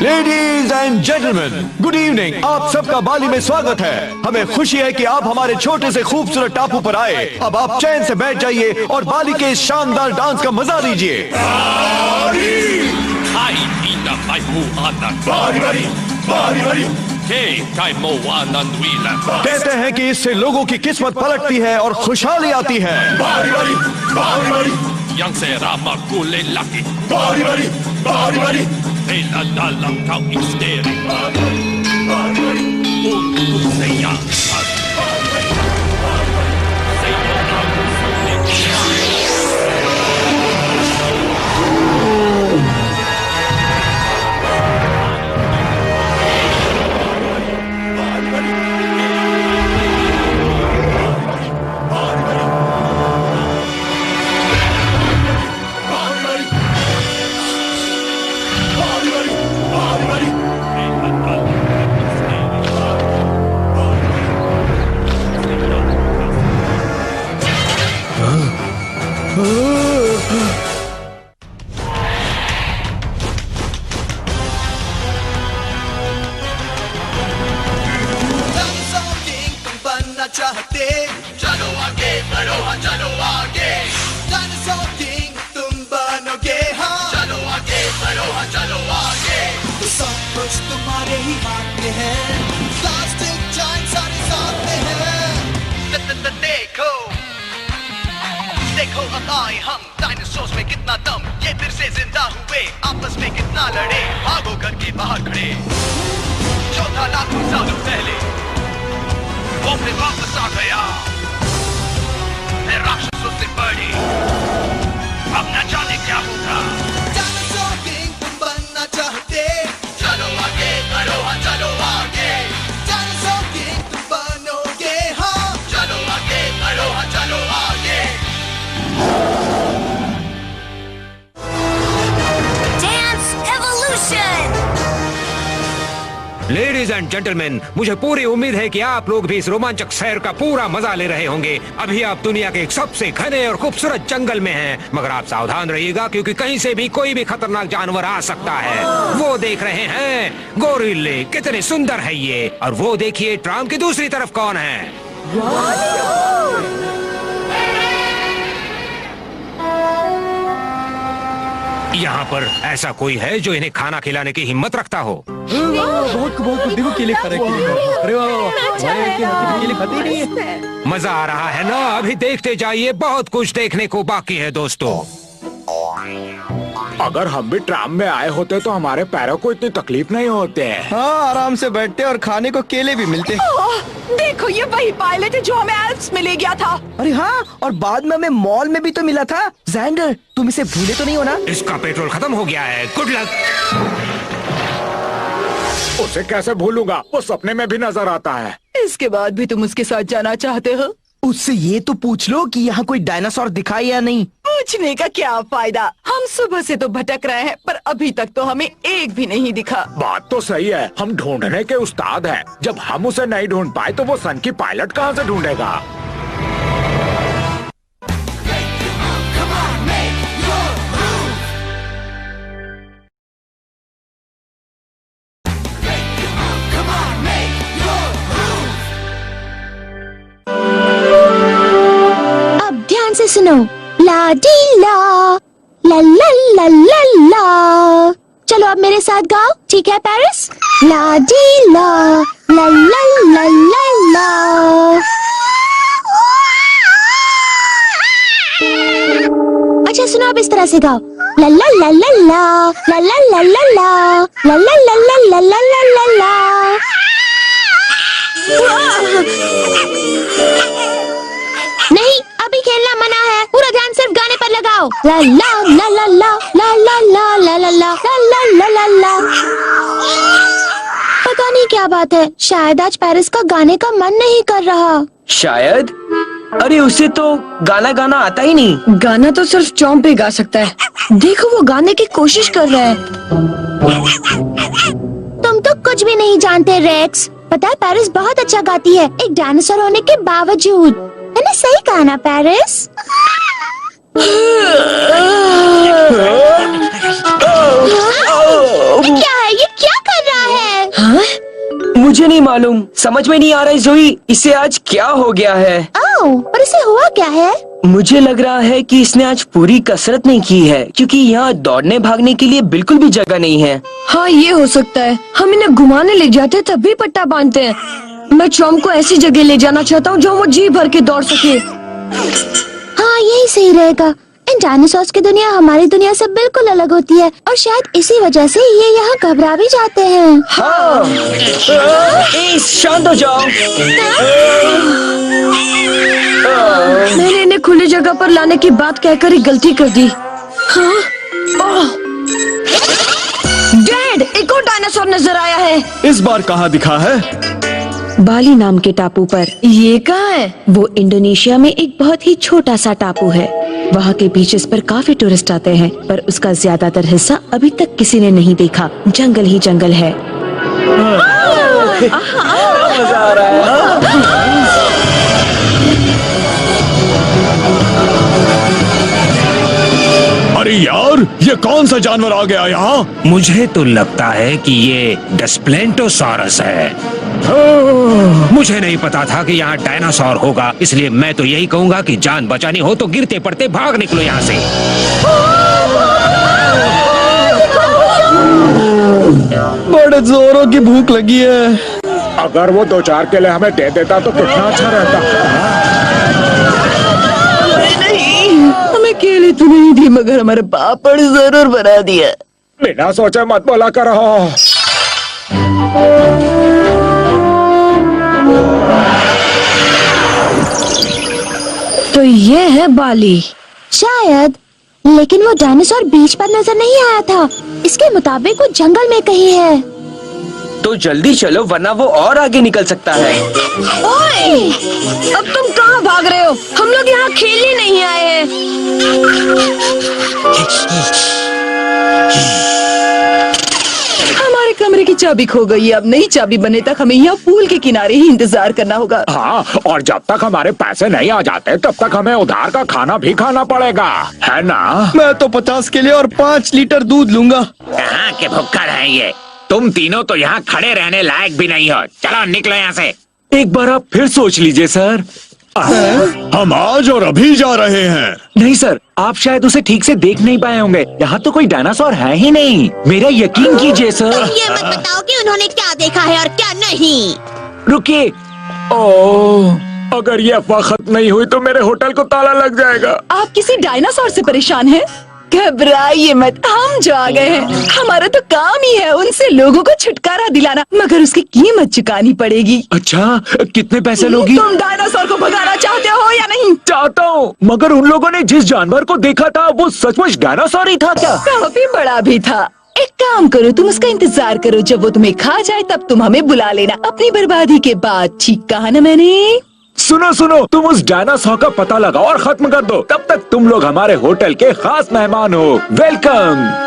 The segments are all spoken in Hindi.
Ladies and gentleman, good evening. आप सबका बाली में स्वागत है। हमें खुशी है कि आप हमारे छोटे से खूबसूरत टापू पर आए। अब आप चैन से बैठ जाइए और बाली के इस शानदार डांस का मजा लीजिए। कहते हैं कि इससे लोगों की किस्मत पलटती है और खुशहाली आती है। Yang serama kule laki bari Ela dalam kau histeri Untuk saya चाहते चलो आगे बढ़ो हाँ चलो आगे डायनासोर किंग तुम बनोगे हाँ चलो आगे बढ़ो हाँ चलो आगे तो सब कुछ तुम्हारे ही हाथ में है प्लास्टिक जाइंट सारे साथ में है देखो देखो अब आए हम डायनासोर्स में कितना दम ये फिर से जिंदा हुए आपस में कितना लड़े भागो घर के बाहर खड़े चौथा लाखों सालों पहले वो फिर वापस आ गया राक्षसों से बड़ी अब न जाने क्या होगा डायनासोर किंग तुम बनना चाहते चलो आगे बढ़ो हाँ चलो आगे डायनासोर किंग तुम बनोगे हाँ चलो आगे बढ़ो हाँ चलो आगे Dance Evolution! Ladies and gentleman, मुझे पूरी उम्मीद है कि आप लोग भी इस रोमांचक सैर का पूरा मजा ले रहे होंगे। अभी आप दुनिया के सबसे घने और खूबसूरत जंगल में हैं, मगर आप सावधान रहिएगा क्योंकि कहीं से भी कोई भी खतरनाक जानवर आ सकता है। वो देख रहे हैं गोरिल्ले, कितने सुंदर है ये। और वो देखिए ट्राम की दूसरी तरफ कौन है। यहाँ पर ऐसा कोई है जो इन्हें खाना खिलाने की हिम्मत रखता हो। बहुत देखो केले खा रहे हैं। अरे वाह, केले खाते ही नहीं है। मजा आ रहा है ना? अभी देखते जाइए, बहुत कुछ देखने को बाकी है दोस्तों। अगर हम भी ट्राम में आए होते तो हमारे पैरों को इतनी तकलीफ नहीं होते हैं। हाँ, आराम से बैठते और खाने को केले भी मिलते। देखो ये वही पायलट है जो हमें एल्प्स में ले गया था। अरे हाँ, और बाद में हमें मॉल में भी तो मिला था। ज़ैंडर, तुम इसे भूले तो नहीं हो ना? इसका पेट्रोल खत्म हो गया है। Good luck. उसे कैसे भूलूंगा, वो सपने में भी नजर आता है। इसके बाद भी तुम उसके साथ जाना चाहते हो? उससे ये तो पूछ लो कि यहाँ कोई डायनासोर दिखाई या नहीं। पूछने का क्या फायदा, हम सुबह से तो भटक रहे हैं पर अभी तक तो हमें एक भी नहीं दिखा। बात तो सही है, हम ढूंढने के उस्ताद हैं। जब हम उसे नहीं ढूंढ पाए तो वो सन की पायलट कहाँ से ढूंढेगा। अब ध्यान से सुनो, ला डी ला ला ला ला ला ला। चलो अब मेरे साथ गाओ, ठीक है पेरिस? ला डी ला ला ला ला ला ला। अच्छा सुनो, अब इस तरह से गाओ, ला ला ला ला ला ला ला ला ला ला ला ला ला ला ला ला ला ला। नहीं, अभी खेलना मना है। पूरा ध्यान सिर्फ गाने पर लगाओ। ला ला ला ला ला ला ला ला ला ला ला ला ला ला ला। पता नहीं क्या बात है, शायद आज पेरिस का गाने का मन नहीं कर रहा। शायद? अरे उसे तो गाना गाना आता ही नहीं। गाना तो सिर्फ चौंप पे गा सकता है। देखो वो गाने की कोशिश कर रहा है। तुम तो कुछ भी नहीं जानते रेक्स। पता है पेरिस बहुत अच्छा गाती है, एक डायनासोर होने के बावजूद। मैंने सही कहा ना पेरिस? ये क्या है? ये क्या मुझे नहीं मालूम, समझ में नहीं आ रहा है जोई, इसे आज क्या हो गया है। ओह, पर इसे हुआ क्या है? मुझे लग रहा है कि इसने आज पूरी कसरत नहीं की है, क्योंकि यहाँ दौड़ने भागने के लिए बिल्कुल भी जगह नहीं है। हाँ, ये हो सकता है। हम इन्हें घुमाने ले जाते तब भी पट्टा बांधते हैं। मैं चॉम को ऐसी जगह ले जाना चाहता हूँ जहाँ वो जी भर के दौड़ सके। हाँ, यही सही रहेगा। इन डायनासोर्स की दुनिया हमारी दुनिया से बिल्कुल अलग होती है और शायद इसी वजह से ये यहाँ घबरा भी जाते हैं। हाँ, शांत हो जाओ। मैंने इन्हें खुली जगह पर लाने की बात कहकर ही गलती कर दी। हाँ? डैड, एक और डायनासोर नजर आया है। इस बार कहाँ दिखा है? बाली नाम के टापू पर। ये कहाँ है? वो इंडोनेशिया में एक बहुत ही छोटा सा टापू है। वहाँ के बीचेस पर काफी टूरिस्ट आते हैं, पर उसका ज्यादातर हिस्सा अभी तक किसी ने नहीं देखा। जंगल ही जंगल है। मजा आ रहा है। अरे यार, ये कौन सा जानवर आ गया यहाँ? मुझे तो लगता है कि ये डेस्प्लेंटोसॉरस है। मुझे नहीं पता था कि यहाँ डायनासोर होगा, इसलिए मैं तो यही कहूँगा कि जान बचानी हो तो गिरते पड़ते भाग निकलो यहाँ से। बड़े जोरों की भूख लगी है। अगर वो 2-4 केले हमें दे देता तो कितना अच्छा रहता। हमें केले तो नहीं दी, मगर हमारे पापड़ जरूर बना दिया। बिना सोचे मत बोला करो। तो ये है बाली। शायद, लेकिन वो डायनासोर बीच पर नजर नहीं आया था। इसके मुताबिक वो जंगल में कहीं है। तो जल्दी चलो, वरना वो और आगे निकल सकता है। ओए! अब तुम कहाँ भाग रहे हो? हम लोग यहाँ खेलने नहीं आए हैं। हमारे कमरे की चाबी खो गई है। अब नई चाबी बने तक हमें यहाँ पूल के किनारे ही इंतजार करना होगा। हाँ, और जब तक हमारे पैसे नहीं आ जाते तब तक हमें उधार का खाना भी खाना पड़ेगा, है ना? मैं तो 50 केले और 5 लीटर दूध लूंगा। कहाँ के भुक्कड़ हैं ये? तुम तीनों तो यहाँ खड़े रहने लायक भी नहीं हो। चलो निकलो यहाँ से। एक बार आप फिर सोच लीजिए सर। हम आज और अभी जा रहे हैं। नहीं सर, आप शायद उसे ठीक से देख नहीं पाए होंगे। यहाँ तो कोई डायनासोर है ही नहीं। मेरा यकीन कीजिए सर। ये मत बताओ कि उन्होंने क्या देखा है और क्या नहीं। रुकिए। ओह, अगर ये अफवाह खत्म नहीं हुई तो मेरे होटल को ताला लग जाएगा। आप किसी डायनासोर से परेशान हैं? घबराइए मत, हम जो आ गए हैं। हमारा तो काम ही है उनसे लोगों को छुटकारा दिलाना, मगर उसकी कीमत चुकानी पड़ेगी। अच्छा, कितने पैसे लोगी? तुम डायनासोर को भगाना चाहते हो या नहीं? चाहता हूँ, मगर उन लोगों ने जिस जानवर को देखा था वो सचमुच डायनासोर ही था क्या? काफी बड़ा भी था। एक काम करो, तुम उसका इंतजार करो। जब वो तुम्हें खा जाए तब तुम हमें बुला लेना अपनी बर्बादी के बाद। ठीक कहा ना मैंने? सुनो सुनो, तुम उस डायनासोर का पता लगाओ और खत्म कर दो। तब तक तुम लोग हमारे होटल के खास मेहमान हो। वेलकम।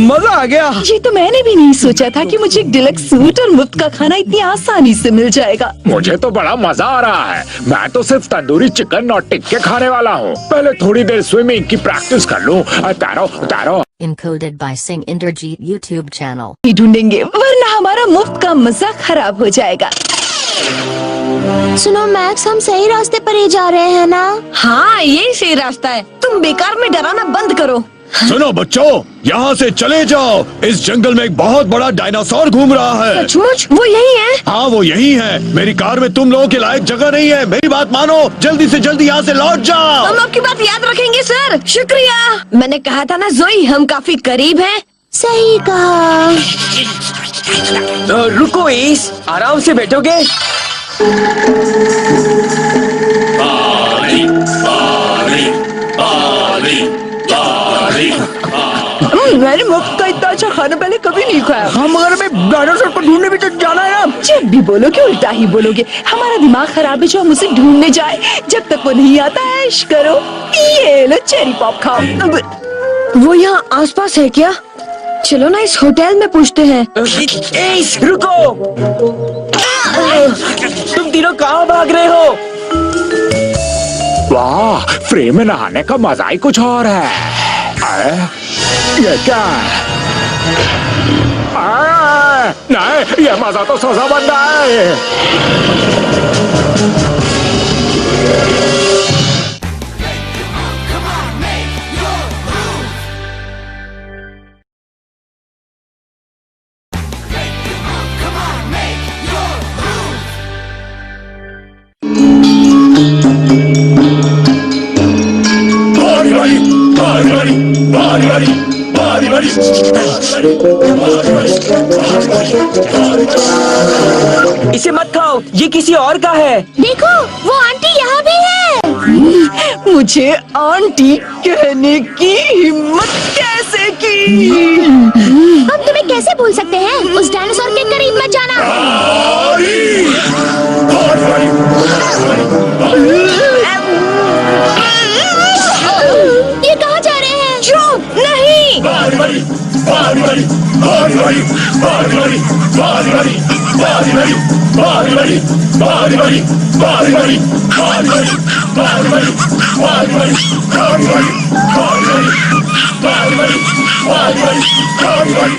मजा आ गया। ये तो मैंने भी नहीं सोचा था कि मुझे एक डिलक्स सूट और मुफ्त का खाना इतनी आसानी से मिल जाएगा। मुझे तो बड़ा मजा आ रहा है। मैं तो सिर्फ तंदूरी चिकन और टिक्के खाने वाला हूँ। पहले थोड़ी देर स्विमिंग की प्रैक्टिस कर लूँ। तारो तारो। Encoded by Sing Inderjeet YouTube channel. ढूंढेंगे, वरना हमारा मुफ्त का मजा खराब हो जाएगा। सुनो मैक्स, हम सही रास्ते पर ही जा रहे हैं ना? हाँ, यही सही रास्ता है। तुम बेकार में डराना बंद करो। सुनो बच्चों, यहाँ से चले जाओ। इस जंगल में एक बहुत बड़ा डायनासोर घूम रहा है। सचमुच वो यही है? हाँ, वो यही है। मेरी कार में तुम लोगों के लायक जगह नहीं है। मेरी बात मानो, जल्दी से जल्दी यहाँ से लौट जाओ। हम आपकी बात याद रखेंगे सर। शुक्रिया। मैंने कहा था ना जोई, हम काफी करीब हैं। सही कहा। रुको एस, आराम से बैठोगे? मैंने मुफ्त का इतना अच्छा खाना पहले कभी नहीं खाया। हाँ, मगर हमें डायनासोर को ढूंढने भी तो जाना है ना। जब भी बोलोगे उल्टा ही बोलोगे। हमारा दिमाग खराब है जो हम उसे ढूंढने जाए। जब तक वो नहीं आता ऐश करो। ये लो चेरी पॉप खाओ। वो यहाँ आसपास है क्या? चलो ना इस होटल में पूछते हैं। एस, रुको। तुम तीनों कहाँ भाग रहे हो? वाह, फ्रेम में नहाने का मजा ही कुछ और है। ये क्या है? नहीं, ये मजा तो सजा बन रहा है। इसे मत खाओ, ये किसी और का है। देखो वो आंटी यहाँ भी है। मुझे आंटी कहने की हिम्मत कैसे की? हम तुम्हें कैसे भूल सकते हैं? उस डायनासोर के करीब मत जाना। ये कहाँ जा रहे हैं? चुप नहीं।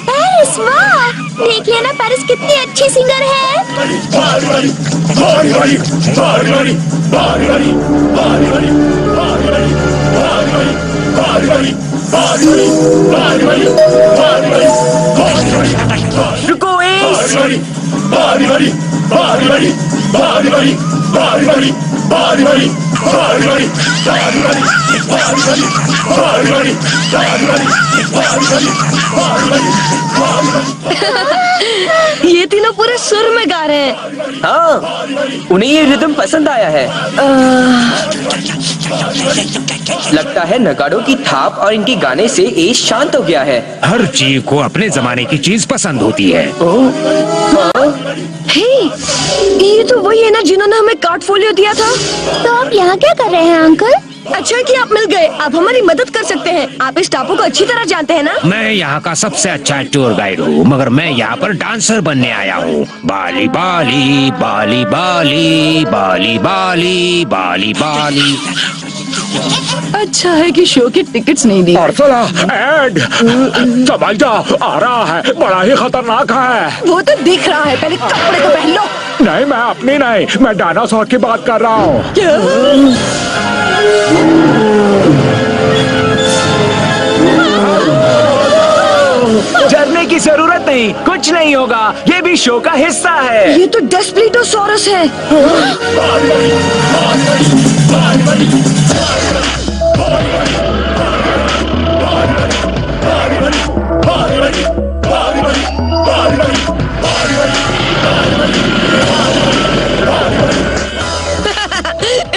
पेरिस, वाह! देख लेना पेरिस कितनी अच्छी सिंगर है। रुको एस। ये तीनों पूरे सुर में गा रहे हैं। हाँ, उन्हें ये रिदम पसंद आया है। लगता है नगाड़ों की थाप और इनके गाने से एस शांत हो गया है। हर जीव को अपने जमाने की चीज पसंद होती है। हे, ये तो वही है ना जिन्होंने हमें कार्डफोलियो दिया था। तो आप यहाँ क्या कर रहे हैं अंकल? अच्छा कि आप मिल गए, आप हमारी मदद कर सकते हैं। आप इस टापू को अच्छी तरह जानते हैं ना? मैं यहाँ का सबसे अच्छा टूर गाइड हूँ, मगर मैं यहाँ पर डांसर बनने आया हूँ। बाली बाली बाली बाली बाली बाली बाली बाली। अच्छा है कि शो के टिकट्स नहीं दिए। और चला एड, समझ जाओ, आ रहा है, बड़ा ही खतरनाक है। वो तो दिख रहा है, पहले कपड़े तो पहन लो। नहीं, मैं अपनी नहीं, मैं डायनासोर की बात कर रहा हूँ। क्या? डरने की जरूरत नहीं, कुछ नहीं होगा, ये भी शो का हिस्सा है। ये तो डेस्प्लिटोसॉरस है।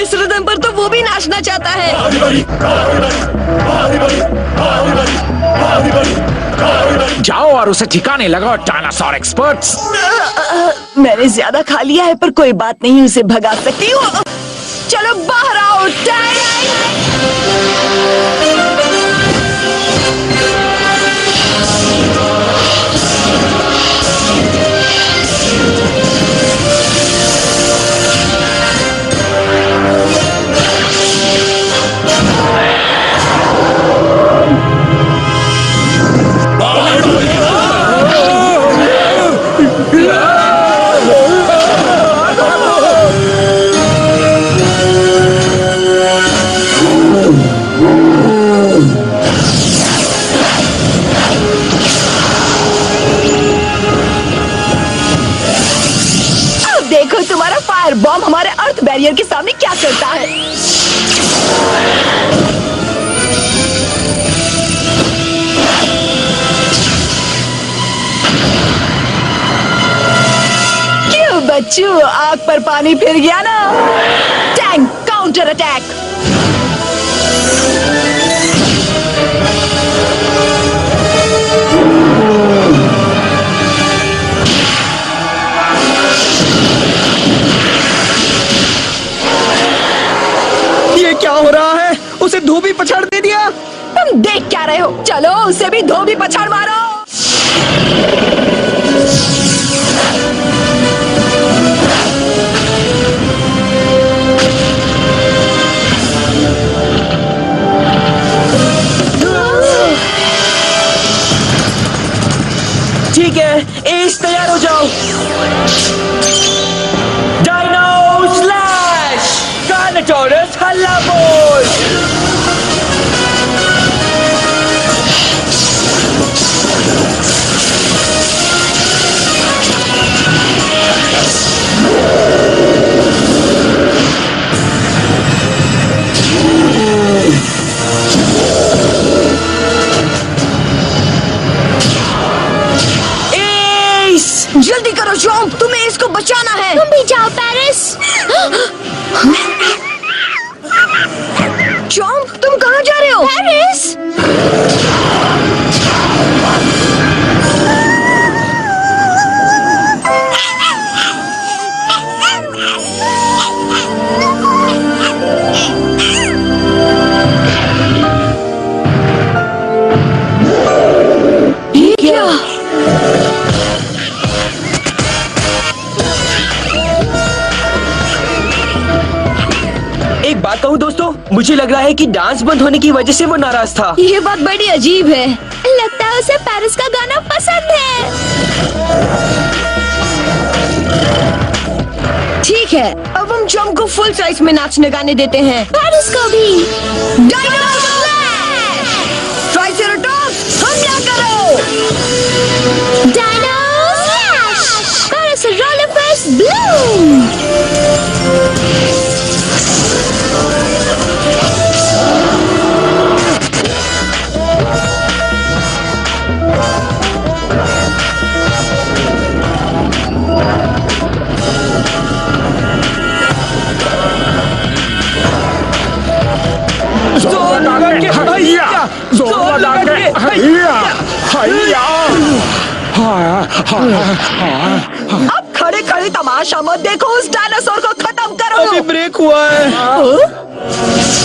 इस रिदम पर तो वो भी नाचना चाहता है। जाओ और उसे ठिकाने लगाओ डायनासोर एक्सपर्ट्स। मैंने ज्यादा खा लिया है, पर कोई बात नहीं, उसे भगा सकती हूँ। चलो बाहर आओ। देखो तुम्हारा फायर बॉम्ब हमारे अर्थ बैरियर के सामने क्या करता है। क्यों बच्चों, आग पर पानी फिर गया ना। Tank counter attack. ये क्या हो रहा है? उसे धोबी पछाड़ दे दिया। तुम देख क्या रहे हो? चलो उसे भी धोबी पछाड़ मारो। इसको बचाना है। तुम भी जाओ पेरिस। चॉम्प, तुम कहाँ जा रहे हो? पेरिस। ये क्या? एक बात कहूँ दोस्तों, मुझे लग रहा है कि डांस बंद होने की वजह से वो नाराज था। ये बात बड़ी अजीब है। लगता है उसे पेरिस का गाना पसंद है। ठीक है, अब हम चॉम्प को फुल साइज में नाचने गाने देते हैं। पेरिस को भी। Dino slash! ट्राइसेराटॉप्स, हमला करो! Dino slash! Paris roller first bloom. जोर लगा के हैया, जोर लगा के हैया, हैया। अब खड़े खड़े तमाशा मत देखो, उस डायनासोर को खत्म करो। अभी ब्रेक हुआ है।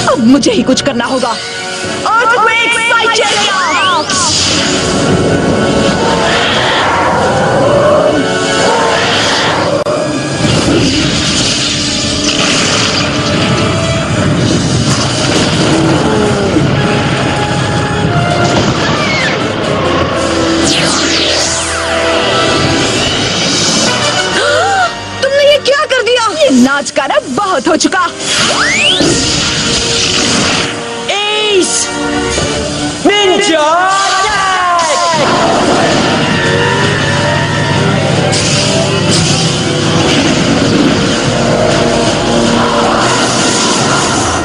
अब मुझे ही कुछ करना होगा। अर्थक्वेक साइचेरिया! तुमने ये क्या कर दिया? ये नाच का ना बहुत हो चुका। एस निंजा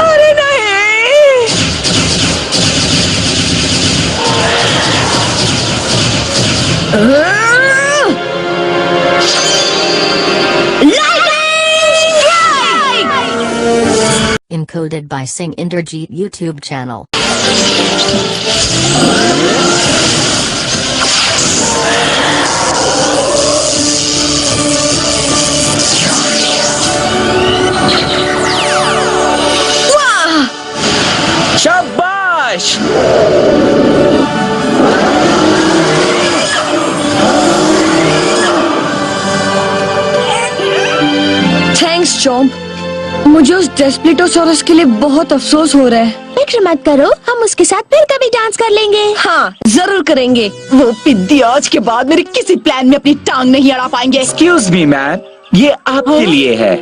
अरे नहीं! Encoded by Sing Inderjeet YouTube channel. शाबाश! Thanks chomp. मुझे उस डेस्प्लिटोसोरस के लिए बहुत अफसोस हो रहा है। फिक्र मत करो, हम उसके साथ फिर कभी डांस कर लेंगे। हाँ, जरूर करेंगे। वो पिद्दी आज के बाद मेरे किसी प्लान में अपनी टांग नहीं अड़ा पाएंगे। एक्सक्यूज मी मैम, ये आपके लिए है।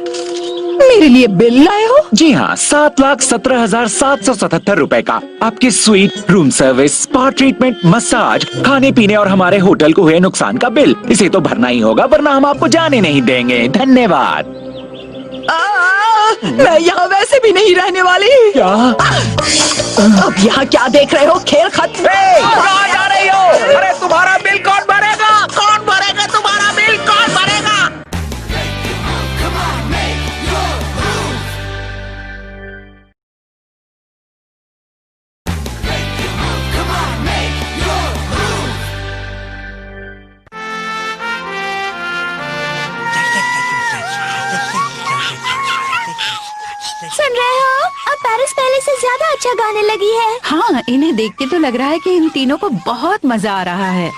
मेरे लिए बिल लाए हो? जी हाँ, 7,17,777 रुपए का आपकी sweet, room service, spa treatment, massage, खाने पीने और हमारे होटल को हुए नुकसान का बिल। इसे तो भरना ही होगा, वरना हम आपको जाने नहीं देंगे। धन्यवाद। मैं यहाँ वैसे भी नहीं रहने वाली। क्या? अब यहाँ क्या देख रहे हो? खेल खत्म। कहाँ जा रही हो? अरे तुम्हारा बिल कौन भरेगा? कौन भरेगा तुम्हारा बिल? कौन भरेगा? सुन रहे हो? अब पेरिस पहले से ज्यादा अच्छा गाने लगी है। हाँ, इन्हें देख के तो लग रहा है कि इन तीनों को बहुत मजा आ रहा है।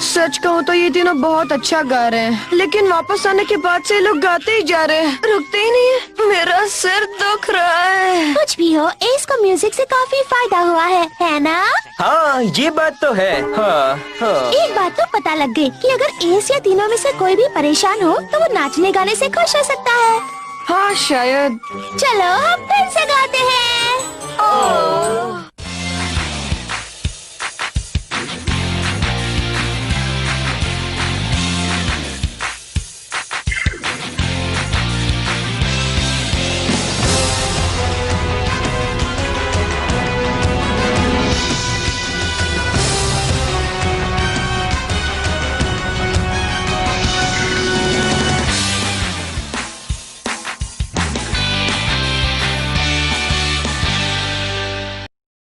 सच कहूँ तो ये तीनों बहुत अच्छा गा रहे हैं, लेकिन वापस आने के बाद से ये लोग गाते ही जा रहे हैं, रुकते ही नहीं है। मेरा सिर दुख रहा है। कुछ भी हो, एस को म्यूजिक से काफी फायदा हुआ है ना? हाँ, ये बात तो है। हाँ, हाँ। एक बात तो पता लग गई कि अगर एस या तीनों में से कोई भी परेशान हो तो वो नाचने गाने से खुश हो सकता है। हाँ शायद। चलो हम फिर से गाते हैं।